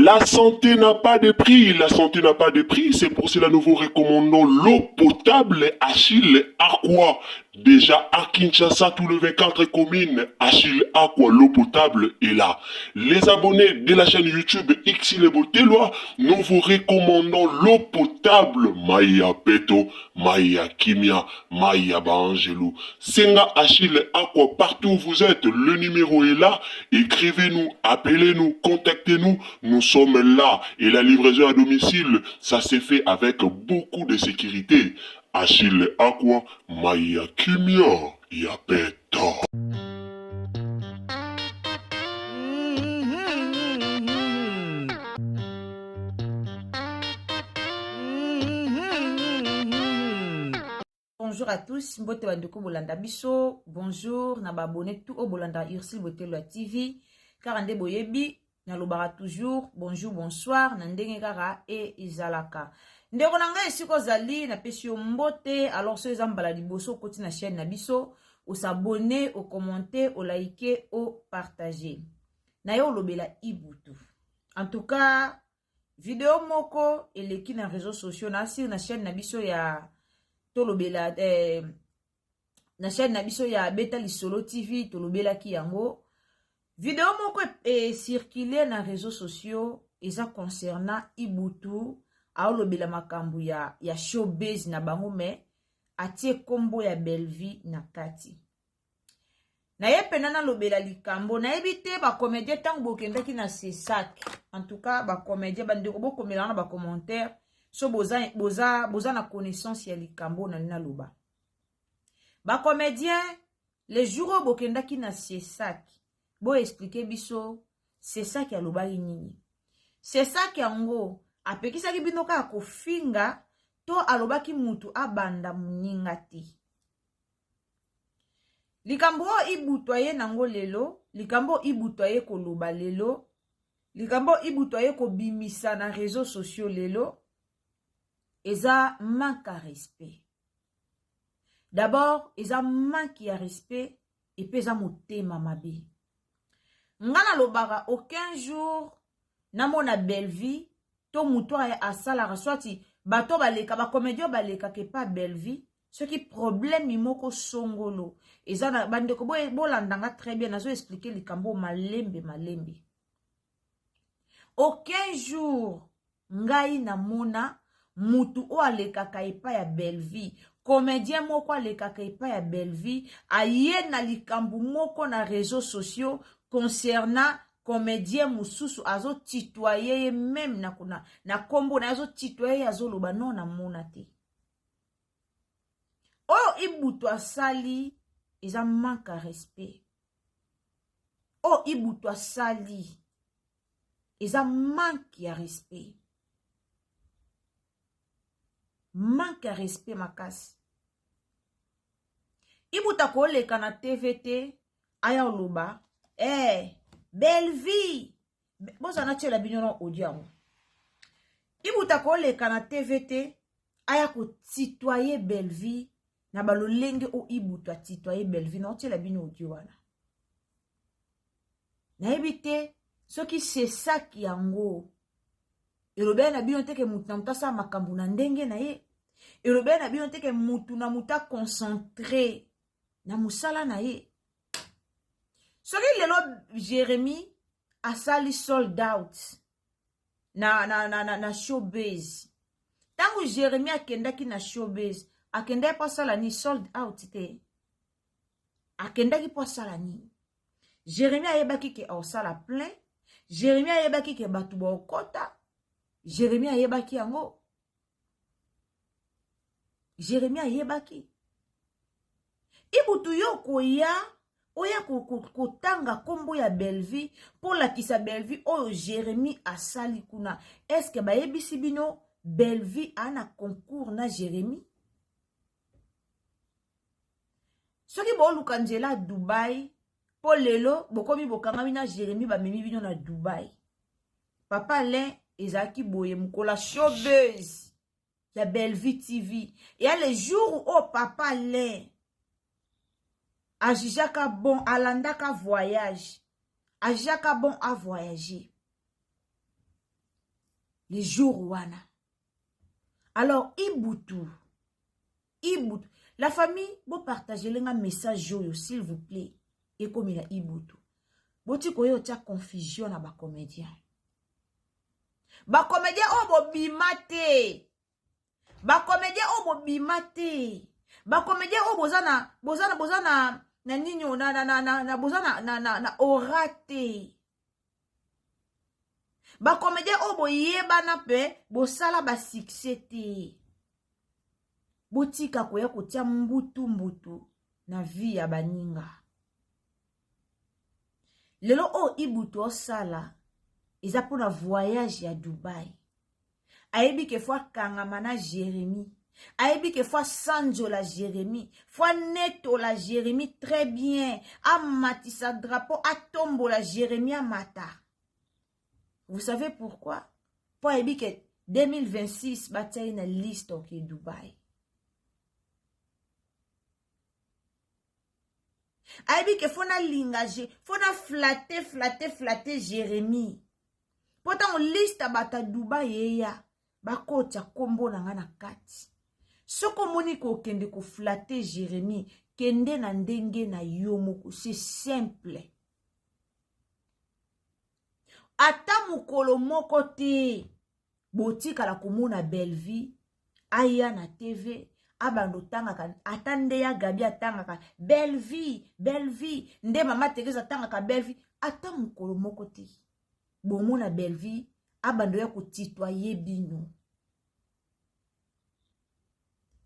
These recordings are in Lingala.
La santé n'a pas de prix, la santé n'a pas de prix, c'est pour cela que nous vous recommandons l'eau potable Achille Aqua. Déjà à Kinshasa, tout le 24 communes, Achille Aqua, l'eau potable est là. Les abonnés de la chaîne YouTube Xile Botelwa, nous vous recommandons l'eau potable Maya Peto, Maya Kimia, Maya Bangelou. Senga Achille Aqua, partout où vous êtes, le numéro est là. Écrivez-nous, appelez-nous, contactez-nous. Nous sommes là et la livraison à domicile, ça s'est fait avec beaucoup de sécurité. Achille Aqua, Maya Kimia, Yapeta. Bonjour à tous, mbote bandeko bolanda biso, bonjour na abonné tout au bolanda Ursule Botelwa TV, car ande boyebi na lobara toujours bonjour bonsoir na ndenge kaka e izalaka. Ndeko na ngai esiko zali na pesi yo mbote, alors so ezambala liboso koti na chaîne na biso, o s'abonner, o commenter, o liker, o partager. Na yo lobela ibutu. En tout cas, vidéo moko eleki na réseaux sociaux na sur na chaîne na biso ya tolobela na chaîne na biso ya Beta Lisolo TV tolobela ki yango vidéo moko circulé na réseaux sociaux eza concernant Ibutu aolobela makambu ya showbiz na bango me atie kombo ya Belvi na kati na ye pena na lobela likambo na ebite ba comédien tango bokendaki na sesak en tout cas ba comédien bandeko bokomela na ba commentaire so boza na connaissance ya likambo na lina loba. Ba comédien, les jours bokendaki na sesak, bo expliquer biso, sesak ya loba nini. Sesak yango, apekisaki bino kaka kofinga, to alobaki mutu abanda muninga te. Likambo ibutwaye nango lelo, likambo ibutwaye koloba lelo, likambo ibutwaye kobimisa na réseaux sociaux lelo, eza manque à respect. D'abord, eza manque à respect et puis eza motema mabe. Ngana lobaka aucun jour namona Belvi to muto asala swati bato baleka ba comédien baleka ke pa Belvi ce qui problème moko songolo eza na bandeko bolandanga très bien nazo expliquer likambo malembe. Aucun jour ngai namona mutu o alekaka epa ya Belvi, comédien moko alekaka epa ya Belvi, aye na likambu moko na réseaux sociaux concernant comédien mususu azo titoyer même na kombo na azo titoyer azo loba non na mona te. Oyo Ibutu asali eza manque à respect. Oyo Ibutu asali eza manque à respect. Manque à respect makasi. Ibuta koleka na TVT aya oloba Belvi boza na tshela binyono audio. Ibuta koleka na TVT aya ko titoyer Belvi na balolenge o Ibuta titoyer Belvi na tshela binyo audio wana. Na ebite soki c'est ça qui yango elobe na bino teke mutu na mutasa makambu na ndenge na ye. Elobe na bino teke mutu na muta concentré na musala na ye. Soki lelo Jérémy asali sold out na showbiz. Tango Jérémy akendaki na showbiz, akendaki pa sala ni sold out te. Akendaki pa sala ni. Jérémy ayebaki ke osala plein. Jérémy ayebaki ke batu ba okota. Jérémy ayebaki yango. Jérémy ayebaki. Ibutu yo koya oya kotanga kombo ya Belvi pour la kisa Belvi oyo Jérémy asali kuna. Est-ce que bayebisi bino Belvi ana concours na Jérémy? Soki bo luka nzela Dubai po lelo bokomi bokangami na Jérémy bamemi bino na Dubai. Papa Len ezaki boye mukola showbiz ya Belvi TV. Et à les jours où Papa Len ajijaka bon alandaka voyage, ajijaka bon à voyager. les jours wana. Alors, Ibutu. La famille, vous partagez un message, s'il vous plaît. Et comme il a Ibutu. Boti koyo tia confusion na ba comédien. Ba comédien obo bimate. Ba comédien obo bimate. Ba comédien obo bozana na ninyo na orate. Ba comédien obo yeba na pe bosala ba succès te. Botika koya kotia mbutu na vie ya baninga. Lelo o Ibutu osala eza pona voyage ya Dubai. Ayebi ke fois kangama na Jérémie. Ayebi ke fois sanjo la Jérémie. Fois neto la Jérémie très bien. Amatisa drapeau atombo la Jérémie amata. Vous savez pourquoi? Pour ayebi ke 2026 bataille na liste ok Dubai. Aibi que faut na lingager, faut na flatter Jérémie. Pourtant on liste bata Dubai ya, bakota kombo na ngana kati. Soko moni ko kende ko flatter Jérémie, kende na ndenge na yomoko, c'est simple. Ata mukolo moko te, botika la komona belle vie, aya na TV. Abando tangaka atande ya gabi atangaka belle vie nde mama Teresa tangaka belle vie ata mukolo moko te bomona belle vie abando ya kotitoyer bino.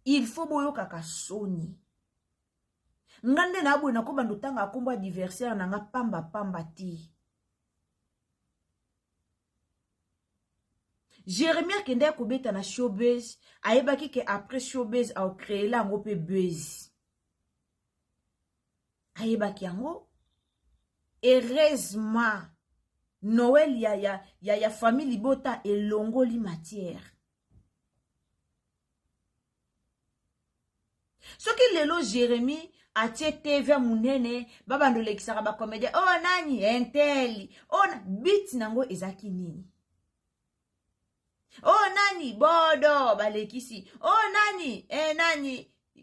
Il faut boyoka ka soni ngande na abwe na ko bando tanga akombo anniversaire na nga pamba ti. Jérémie kende kobeta na showbiz, ayebaki ke après showbiz a créé la ngo pe buzz. Ayebaki yango. Heureusement, Noël ya famille Libota et longoli matière. Soki lelo Jérémie atie TV munene, babando lekisaka ba comédien, oh nani enteli, oh bit nango ezaki nini. Oh nani bodo balekisi. Oh nani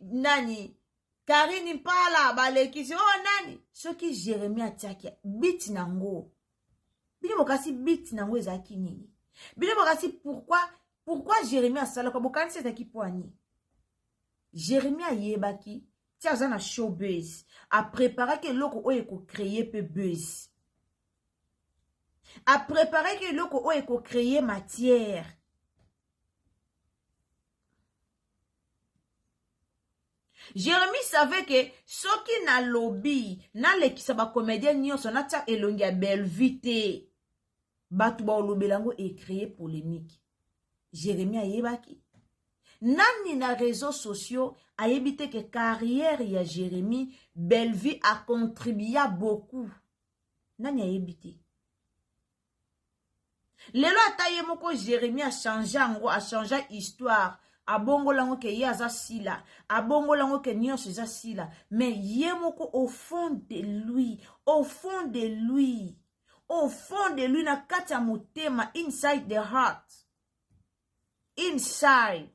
nani Karine Mpala balekisi. Oh nani soki Jérémie atiaki bit nango. Bino bokasi bit nango ezaki nini. Bino bokasi pourquoi Jérémie asala ko bokani setaki poani. Jérémie ayebaki tia za na showbiz a préparer que loko oye ko créer pe buzz. A préparer que loko oye ko créer matière. Jérémie savait que ce qui n'a lobby, n'a l'équipe ba comédien nyonso na tia elongi ya belle vite. Batu ba olobelango et créer polémique. Jérémie ayebaki. Nani na réseaux sociaux a évité que carrière ya Jérémie belle vie a contribué beaucoup. Nani a évité. Lelo ataye moko Jérémie a changé histoire. Abongo lango ke yaza sila, abongo lango ke nyonso za sila, mais yemoko au fond de lui na kati ya motema, inside the heart, inside.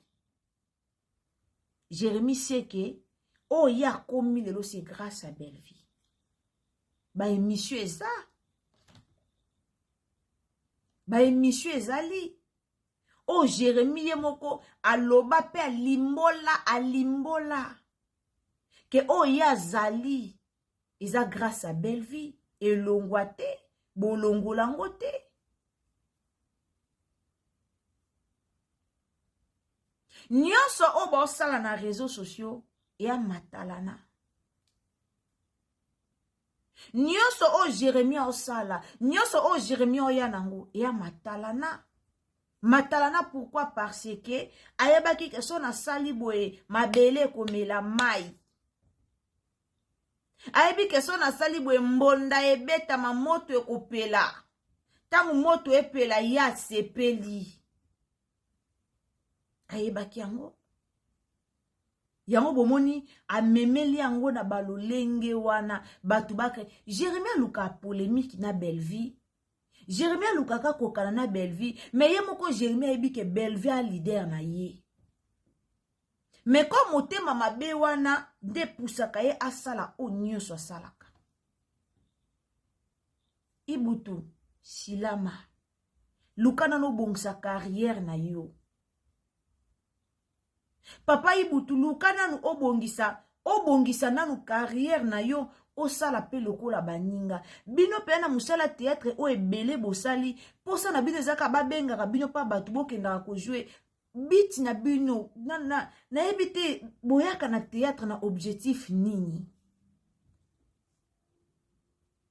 Jérémie sait que oh ya komi lelo c'est grâce à belle vie. Ba émission eza, ezali. Oh Jérémie yemoko aloba pe alimbola que oh ya zali eza grâce à belle vie et longwate bolongolangote. Nyonso o ba sala na réseaux sociaux et a matalana. Nyonso o Jérémie o sala, nyonso o Jérémie o yanango et a matalana. Matalana pourquoi? Parce que ayabaki que son asali boye mabele komela mai. Ayabi que son asali boye mbonda ebeta ma moto ekopela. Tangu moto epela ya sepeli. Ayabaki yango. Yango bomoni amemeli yango na balolenge wana batu bakre. Jérémie aluka polémique na belle vie. Jérémie alukaka kokana na Belleville, mais ye moko Jérémie ayebi ke Belleville a leader na ye. Mais comme motema mabe wana nde pusaka ye asala o nyonso asalaka. Ibutu silama lukana no bongisa carrière na yo. Papa Ibutu lukana no obongisa nanu carrière na yo osala pe lokola baninga. Bino pe na musala théâtre o ebele bosali posa na bino ezaka babengaka bino pa batu bokendaka ko jouer bit na bino na ebite boyaka na théâtre na objectif nini.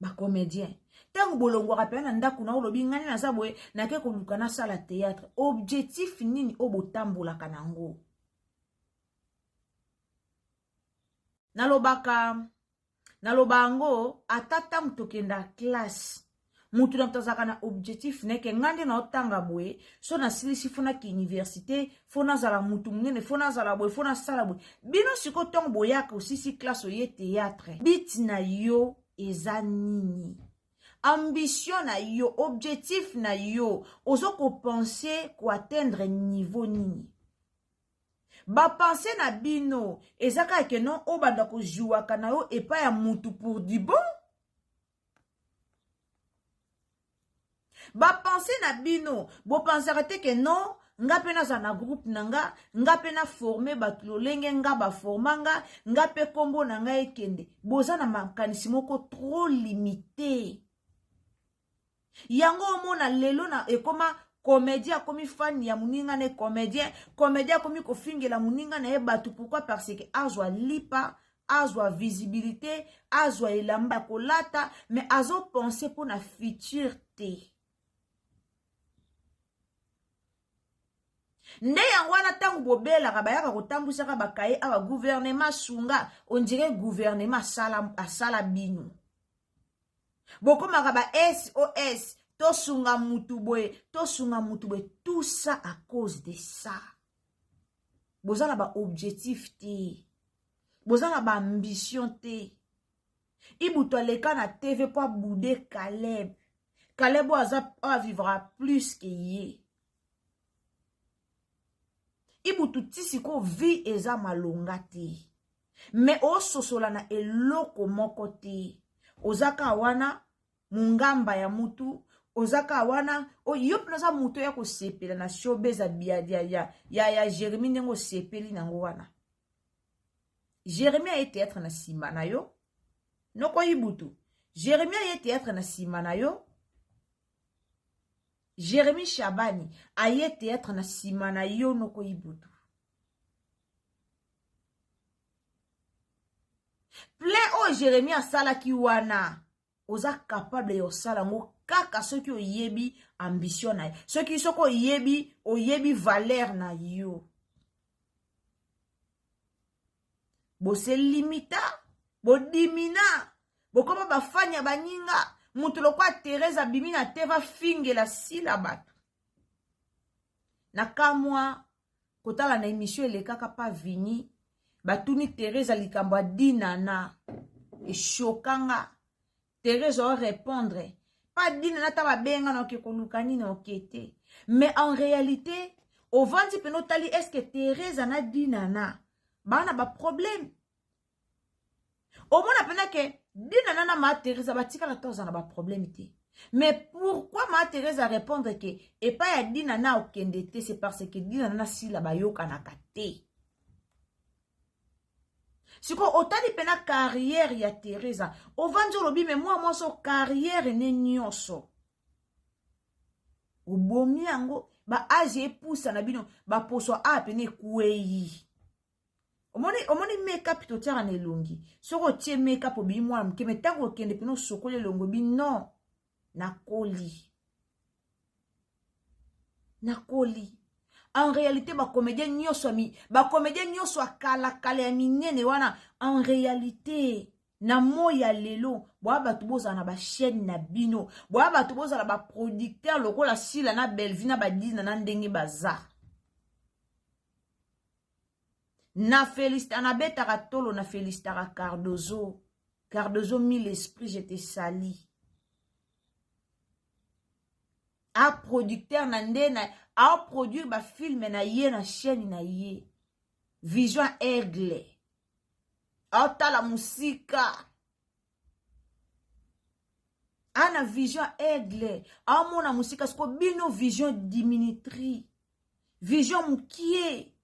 Ba comédien tango bolongwaka pe na ndaku na olobi ngani na saboye na ke koluka na sala théâtre objectif nini obotambolaka nango. Nalobango atata mtokenda classe mutu na mtazaka na objectif neke ngande na otanga boye so na silisi fona ki université fona zala mutu munene fona zala boye fona sala boye bino siko tongo boyaka osisi classe oye théâtre bit na yo eza nini ambition na yo objectif na yo ozoko penser ko atteindre niveau nini. Ba pensé na bino ezaka ke non obanda ko jouaka na yo epa ya mutu pour du bon. Ba pensé na bino bo pensaka te ke non nga pe na za na groupe nanga nga pe na former batu lolenge nga ba formanga nga pe kombo na nga ekende boza na makanisi moko trop limité. Yango omona lelo na ekoma comédien komi fan ya muninga ne comédien komi kofingela muninga na ebatu. Pourquoi? Parce que azwa lipa, azwa visibilité, azwa elamba kolata, mais azo penser pour na futur te. Nde yangwana tangu bobela kabayaka kotambusaka bakaye aba gouvernement sunga on dirait gouvernement asala bino. Bokoma kaba SOS tosunga mutuboe, tout ça à cause de ça. Bozala ba objectif te. Bozala ba ambition te. Ibutu aleka na TV pour bouder Caleb. Caleb vivra plus que ye. Ibutu tisiko vi eza malonga te. Mais o sosola na eloko moko te. Ozaka wana mungamba ya mutu. Ozaka wana o yop naza muto ya ko sepela na showbeza biadia ya Jérémie nengo sepeli nango wana. Jérémie a été être na sima na yo. Noko Ibutu. Jérémie a été être na sima na yo. Jérémie Chabani a été être na sima na yo noko Ibutu. Plein o Jérémie a sala ki wana. Oza capable yo sala ngo kaka soki oyebi ambition na yo. Soki soko oyebi valeur na yo. Bo se limita, bo dimina, bo koma bafanya baninga, mutu lokwa Teresa bimina teva fingela sila batu. Na kamwa kotala na émission elekaka pa vini, batuni Teresa likambo dinana e chokanga. Teresa va répondre. Pas dinana taba benga na ke kolukani na okete. Mais en réalité, au venti penotali est-ce que Teresa na dinana bana ba problème. Au mona pena ke dinana na ma Teresa batika la toza na ba problème te. Mais pourquoi ma Teresa répondre que et pas ya dinana okende te c'est parce que dinana si la bayoka na kate. Si ko otali pena carrière ya Teresa, ovanjo lobi mais moi so carrière ne nyonso. Obomi yango ba aje poussa na bino ba poso a pene kueyi. Omoni make-up to tiara ne longi. Soko tie make-up obi mwa mke metango kende peno sokole longo bi non. Nakoli. En réalité, ba comédien nyoso akala ya minene wana. En réalité, na moya lelo, boa batu boza na ba chaîne na bino, boa batu boza na ba producteur lokola sila na Belleville na ba dina na ndenge baza. Na félicite na betaka tolo na félicitara Cardozo mille esprits je te sali. a producteur na nde na a produire ba film na ye na chaîne na ye. Vision Aigle. A tala musika. Ana Vision Aigle. A mona musika sko bino vision diminutrice. Vision mukie.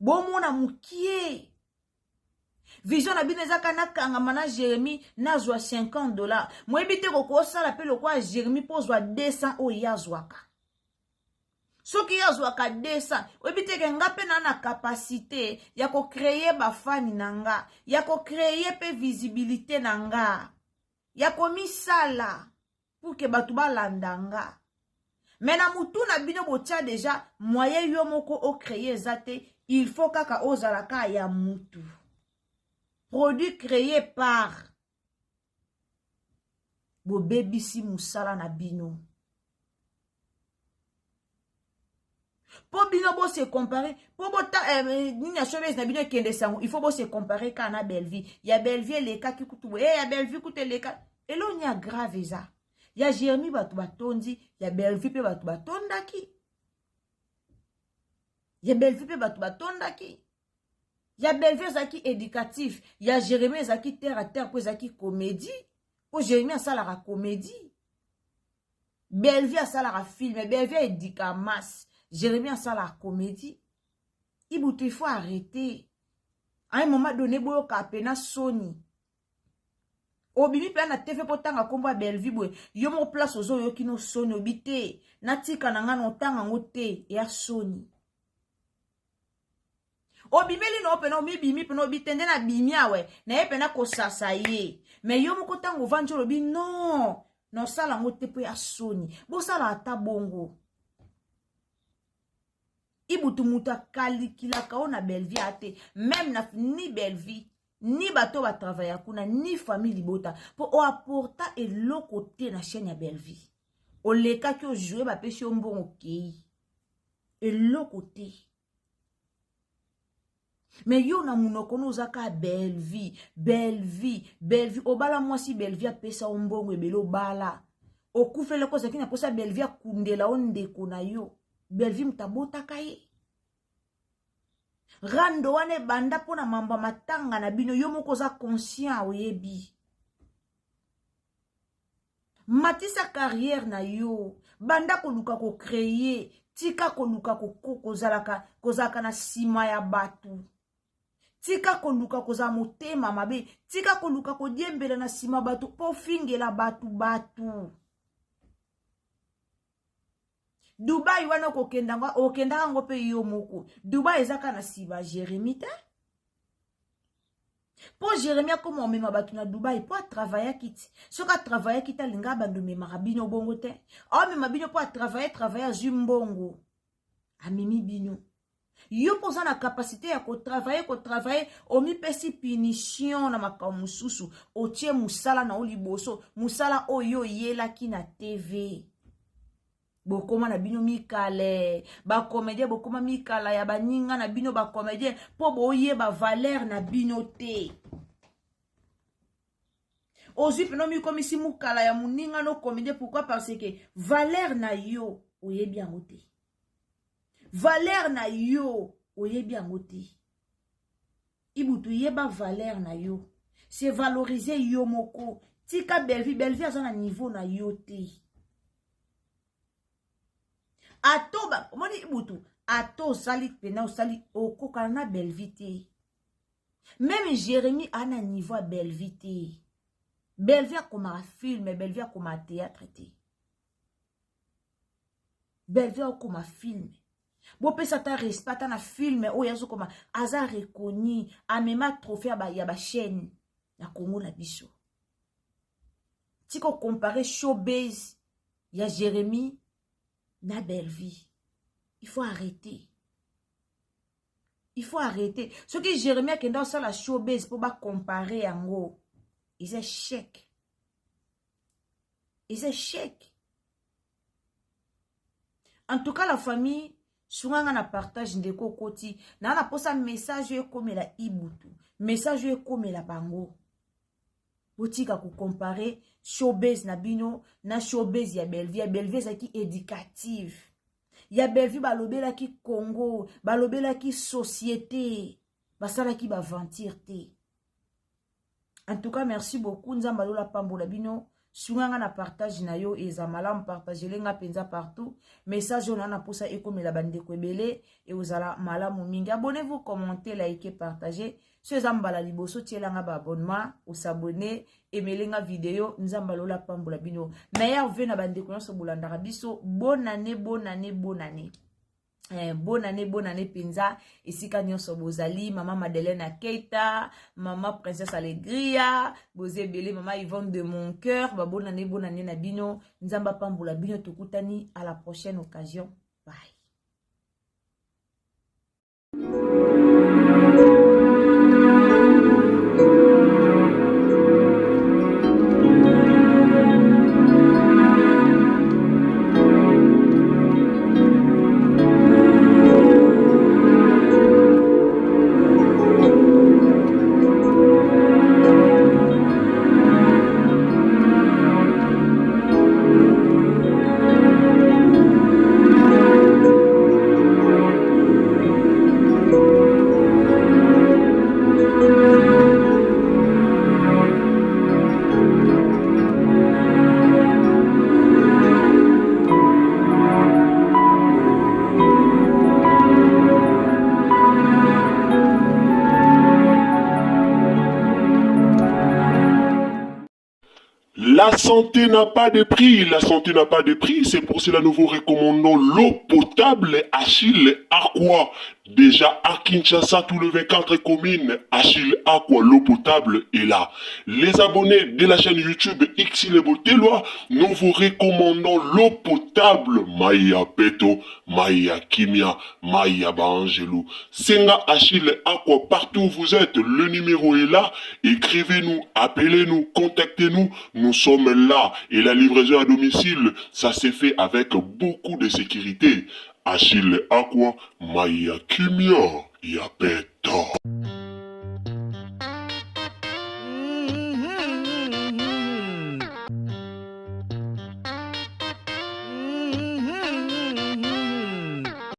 Bon mona mukie. Vision na bino ezaka na kangama na Jérémie nazwa $50. Moi bité ko sala pe lokwa Jérémie pozwa 200 o yazwaka. Soki yazwaka 200, obite ke ngape na capacité ya ko créer ba fani nanga, ya ko créer pe visibilité nanga. Ya ko misala pour que batu balandanga. Mais na mutu na bino botia déjà moyen yo moko o créer zate, il faut kaka ozalaka ya mutu. Produit créé par bo baby si musala na bino. Po bino bo se comparer, po bo ta ni na showbiz na bino kende sango, il faut bo se comparer kana Belleville. Ya Belleville le ka ki kutu, ya Belleville kutu le ka. Elo nya grave za. Ya Jérémie batu batondi, ya Belleville pe batu batondaki. Ya Belleville pe batu batondaki. Ya Belleville zaki éducatif, ya Jérémie zaki terre à terre pour zaki comédie. Pour Jérémie ça la comédie. Belleville ça la film, Belleville éduca masse. Jérémie ça la comédie. Il faut arrêter. À un moment donné, boyo kapena Sony. Obimi pe na TV potanga komba Belleville boy. Yo mo place ozo yo kino Sony obite. Natika nanga no tanga ngote ya Sony. Obimeli no pena omi bimi pena obitende na bimi awe. Na pena ko sasa ye. Mais yo mo kotango vanjolo bi non. No sala ngote pe ya Sony. Bo sala ata bongo. Ibutu muta kalikila kaona Belleville ate. Même na ni Belleville. Ni bato ba travailler kuna ni famille libota pour o apporta et l'autre côté na chaîne ya Belleville. O leka ki o jouer ba pesi o mbongo kei. Et l'autre côté. Mais yo na munoko no zaka Belleville, Belleville, Belleville. O bala mwasi Belleville a pesa o mbongo ebelo bala. O kufele ko zakina posa Belleville kundela ondeko na yo. Belleville mtabota kaye. Rando wane banda pona mamba matanga na bino yo moko za conscient oyebi. Matisa carrière na yo. Banda ko luka ko créer. Tika ko luka ko kozalaka na sima ya batu. Tika ko luka koza motema mabe. Tika ko luka ko diembela na sima batu. Po fingela batu. Dubai wana ko kendanga okendanga ngope yo moko. Dubai ezaka na siba Jérémie ta. Po Jérémie comme on mema batu na Dubai po travailler kiti. Soka travailler kita linga bandu mema bino bongo te. O mema bino po travailler zumbongo. Amimi bino. Yo posa na capacité ya ko travailler omi pesi punition na makamususu. Otie musala na oliboso. Musala oyo yela ki na TV. Bokoma na bino mikale, ba comédien bokoma mikala ya baninga na bino ba comédien po boye ba valeur na bino te. Ozi peno mi komisi mukala ya muninga no comédien pourquoi parce que valeur na yo oye bien ngote. Valeur na yo oye bien ngote. Ibutu yeba valeur na yo. C'est valoriser yo moko. Tika Belleville azana niveau na yo te. Ato ba moni ibutu ato sali pena sali okoka na Belleville. Même Jérémie a un niveau à Belleville. Belleville comme un film, Belleville comme un théâtre. Belleville comme un film. Bon pe ça ta respect na film o yazo comme aza reconnu a même trophée ya ba chaîne na Congo na biso. Tiko comparer showbiz ya Jérémie na Belleville. Il faut arrêter. Il faut arrêter. Ce que Jérémie a dans la showbiz pour pas comparer en gros. Ils échec. Ils échec. En tout cas, la famille, souvent on a partage de kokoti. Na na posa message comme la ibutu. Message comme la bango. botika comparer showbiz na bino na showbiz ya Bellevue. Ya Bellevue ezaki éducative. Ya Bellevue balobelaki Congo, balobelaki société, basalaki baventir te. En tout cas, merci beaucoup. Nzamba lola pambola bino. Sunganga na partage na yo eza malamu partage lenga penza partout. Message on a posa ekomela bandeko ebele et ozala malamu mingi. Abonnez-vous, commentez, likez, partagez. Si ezambala liboso tielanga ba abonnement, ou s'abonner, emelenga vidéo, nzamba lola pambola bino. Meilleur vœu na bandeko nyonso bolandaka biso. Bonne année, bonne année, bonne année. Bonne année penza esika nyonso bozali mama Madeleine Keita, mama Princesse Allegria, bozebele mama Yvonne de mon cœur, bonne année na bino, nzamba pambola bino tokutani à la prochaine occasion. Bye. La santé n'a pas de prix, la santé n'a pas de prix, c'est pour cela nous vous recommandons l'eau potable Achille Aqua. Déjà à Kinshasa, tout le 24 communes, Achille Aqua, l'eau potable est là. Les abonnés de la chaîne YouTube Xile Boteloa, nous vous recommandons l'eau potable Maya Peto, Maya Kimia, Maya Bangelou. Senga Achille Aqua, partout où vous êtes, le numéro est là. Écrivez-nous, appelez-nous, contactez-nous, nous sommes là. Et la livraison à domicile, ça s'est fait avec beaucoup de sécurité. Achille Aqua, Maya Kimia, Yapeto.